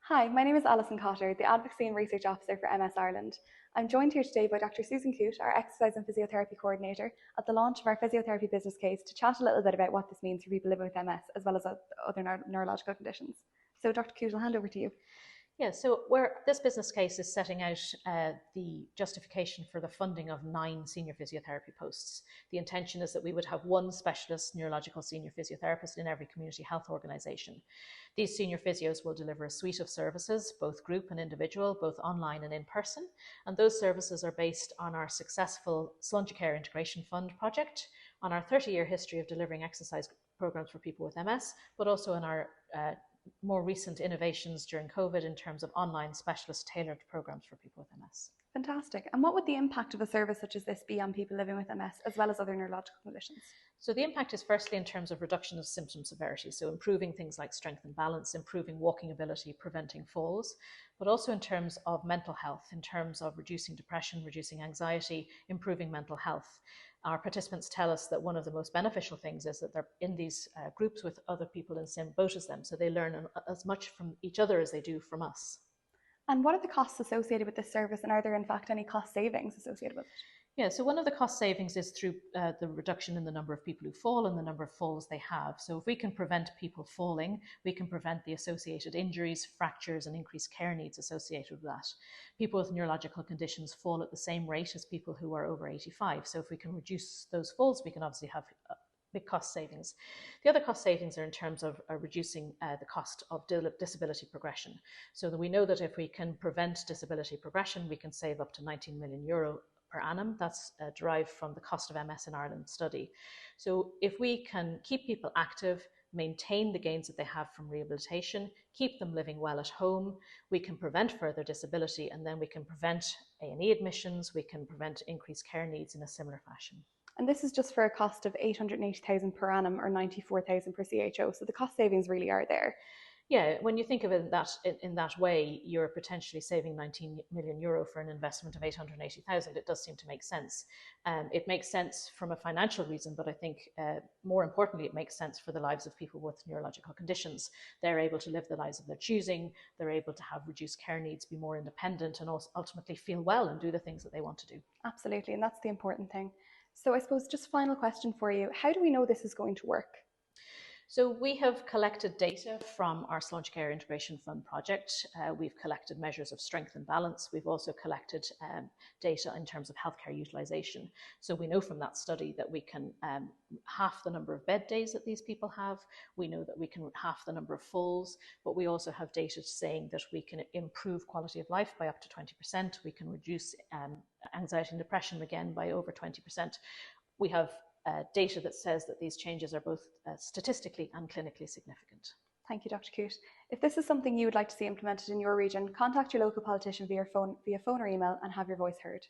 Hi, my name is Alison Cotter, the Advocacy and Research Officer for MS Ireland. I'm joined here today by Dr. Susan Coote, our Exercise and Physiotherapy Coordinator, at the launch of our physiotherapy business case to chat a little bit about what this means for people living with MS as well as other neurological conditions. So Dr. Coote, I'll hand over to you. Yeah, so this business case is setting out the justification for the funding of 9 senior physiotherapy posts. The intention is that we would have 1 specialist neurological senior physiotherapist in every community health organisation. These senior physios will deliver a suite of services, both group and individual, both online and in person. And those services are based on our successful Slunge Integration Fund project, on our 30-year history of delivering exercise programs for people with MS, but also in our more recent innovations during COVID in terms of online specialist tailored programs for people with MS. Fantastic. And what would the impact of a service such as this be on people living with MS as well as other neurological conditions? So the impact is firstly in terms of reduction of symptom severity, so improving things like strength and balance, improving walking ability, preventing falls, but also in terms of mental health, in terms of reducing depression, reducing anxiety, improving mental health. Our participants tell us that one of the most beneficial things is that they're in these groups with other people in the same boat as them, so they learn as much from each other as they do from us. And what are the costs associated with this service, and are there in fact any cost savings associated with it? Yeah, so one of the cost savings is through the reduction in the number of people who fall and the number of falls they have. So if we can prevent people falling, we can prevent the associated injuries, fractures, and increased care needs associated with that. People with neurological conditions fall at the same rate as people who are over 85. So if we can reduce those falls, we can obviously have big cost savings. The other cost savings are in terms of reducing the cost of disability progression. So that we know that if we can prevent disability progression, we can save up to €19 million per annum. That's derived from the cost of MS in Ireland study. So if we can keep people active, maintain the gains that they have from rehabilitation, keep them living well at home, we can prevent further disability, and then we can prevent A&E admissions, we can prevent increased care needs in a similar fashion. And this is just for a cost of 880,000 per annum or 94,000 per CHO. So the cost savings really are there. Yeah, when you think of it in that way, you're potentially saving €19 million for an investment of 880,000. It does seem to make sense. It makes sense from a financial reason, but I think more importantly, it makes sense for the lives of people with neurological conditions. They're able to live the lives of their choosing. They're able to have reduced care needs, be more independent, and also ultimately feel well and do the things that they want to do. Absolutely, and that's the important thing. So I suppose just final question for you. How do we know this is going to work? So we have collected data from our Slunge Integration Fund project. We've collected measures of strength and balance. We've also collected data in terms of healthcare utilisation. So we know from that study that we can half the number of bed days that these people have. We know that we can half the number of falls, but we also have data saying that we can improve quality of life by up to 20%. We can reduce anxiety and depression again by over 20%. We have data that says that these changes are both statistically and clinically significant. Thank you, Dr. Coote. If this is something you would like to see implemented in your region, contact your local politician via phone or email and have your voice heard.